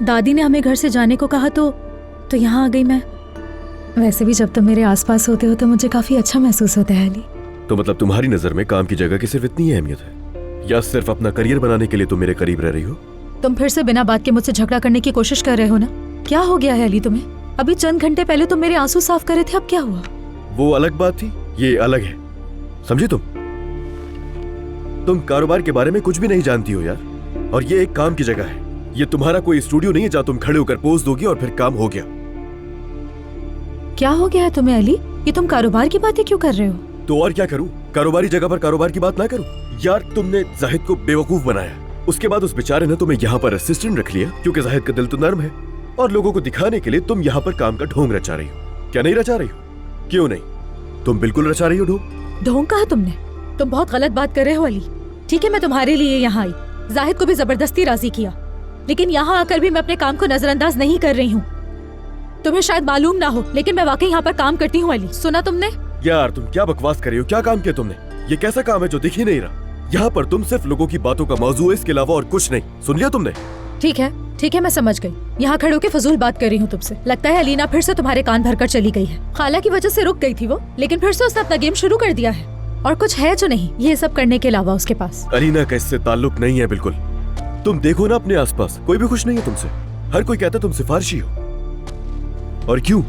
दादी ने हमें घर से जाने को कहा तो यहाँ आ गई मैं। वैसे भी जब तुम मेरे आसपास होते हो तो मुझे काफी अच्छा महसूस होता है अली। तो मतलब तुम्हारी नजर में काम की जगह की सिर्फ इतनी अहमियत है, या सिर्फ अपना करियर बनाने के लिए तुम मेरे करीब रह रही हो? तुम फिर से बिना बात के मुझसे झगड़ा करने की कोशिश कर रहे हो ना? क्या हो गया है अली तुम्हें? अभी चंद घंटे पहले तुम मेरे आंसू साफ कर रहे थे, अब क्या हुआ? वो अलग बात थी, ये अलग है, समझी तुम कारोबार के बारे में कुछ भी नहीं जानती हो यार। और ये एक काम की जगह है, ये तुम्हारा कोई स्टूडियो नहीं है जहाँ तुम खड़े होकर पोज दोगी और फिर काम हो गया। क्या हो गया है तुम्हें अली? ये तुम कारोबार की बातें क्यों कर रहे हो? तो और क्या करूं, कारोबारी जगह पर कारोबार की बात ना करूं? यार तुमने जाहिद को बेवकूफ बनाया, उसके बाद उस बेचारे ने तुम्हें यहाँ पर असिस्टेंट रख लिया क्योंकि जाहिद का दिल तो नर्म है, और लोगों को दिखाने के लिए तुम यहाँ पर काम का ढोंग रचा रही हो। क्या नहीं रचा रही हो? क्यों नहीं, तुम बिल्कुल रचा रही हो ढोंग। ढोंग कहा तुमने? तुम बहुत गलत बात कर रहे हो अली। ठीक है, मैं तुम्हारे लिए यहाँ आई, जाहिद को भी जबरदस्ती राजी किया, लेकिन यहाँ आकर भी मैं अपने काम को नजरअंदाज नहीं कर रही हूँ। तुम्हें शायद मालूम ना हो, लेकिन मैं वाकई यहाँ पर काम करती हूँ अली। सुना तुमने? यार तुम क्या बकवास कर रही हो? क्या काम किया तुमने? ये कैसा काम है जो दिख ही नहीं रहा? यहाँ पर तुम सिर्फ लोगों की बातों का मौजू है, इसके अलावा और कुछ नहीं। सुन लिया तुमने? ठीक है, मैं समझ गई। यहाँ खड़े होकर फजूल बात कर रही हूँ तुमसे। लगता है अलीना फिर से तुम्हारे कान भरकर चली गई है। खाला की वजह से रुक गई थी वो, लेकिन फिर से उसने अपना गेम शुरू कर दिया है, और कुछ है जो नहीं ये सब करने के अलावा उसके पास। अलीना का इससे ताल्लुक नहीं है बिल्कुल। तुम देखो ना अपने आसपास, कोई भी खुश नहीं है तुमसे। हर कोई कहता तुम सिफारिशी हो। और क्यों?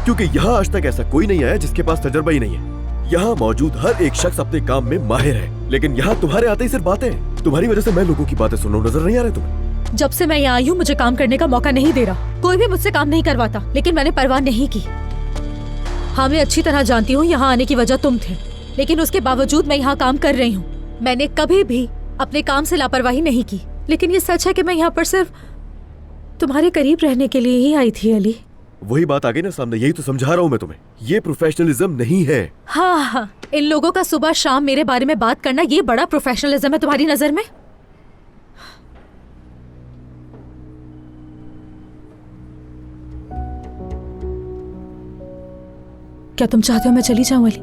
क्योंकि यहाँ आज तक ऐसा कोई नहीं आया जिसके पास तजर्बा ही नहीं है। यहाँ मौजूद हर एक शख्स अपने काम में माहिर है, लेकिन यहाँ तुम्हारे आते ही सिर्फ बातें हैं। तुम्हारी वजह से मैं लोगों की बातें सुन रहा हूं, नजर नहीं आ रहा तुम्हें? जब से मैं यहाँ आई हूँ मुझे काम करने का मौका नहीं दे रहा। कोई भी मुझसे काम नहीं करवाता, लेकिन मैंने परवाह नहीं की। हाँ, मैं अच्छी तरह जानती हूँ यहाँ आने की वजह तुम थे, लेकिन उसके बावजूद मैं यहाँ काम कर रही हूँ। मैंने कभी भी अपने काम से लापरवाही नहीं की, लेकिन ये सच है कि मैं यहाँ पर सिर्फ तुम्हारे करीब रहने के लिए ही आई थी अली। वही बात आ गई ना सामने, यही तो समझा रहा हूँ मैं तुम्हें। ये प्रोफेशनलिज्म नहीं है। हाँ, इन लोगों का सुबह शाम मेरे बारे में बात करना ये बड़ा प्रोफेशनलिज्म है तुम्हारी नजर में? क्या तुम चाहते हो मैं चली जाऊं अली?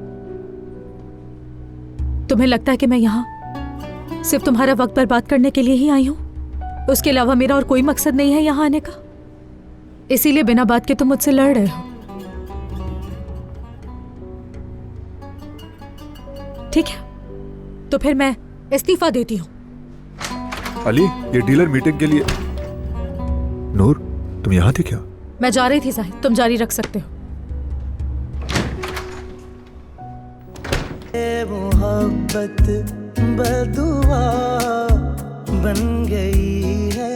तुम्हें लगता है कि मैं यहाँ सिर्फ तुम्हारा वक्त बर्बाद करने के लिए ही आई हूँ? उसके अलावा मेरा और कोई मकसद नहीं है यहाँ आने का। इसीलिए बिना बात के तुम मुझसे लड़ रहे हो। ठीक है, तो फिर मैं इस्तीफा देती हूँ। अली, ये डीलर मीटिंग के लिए। नूर, तुम यहाँ थी क्या? मैं जा रही थी जाहिद, तुम जारी रख सकते हो। मोहब्बत बदुआ बन गई है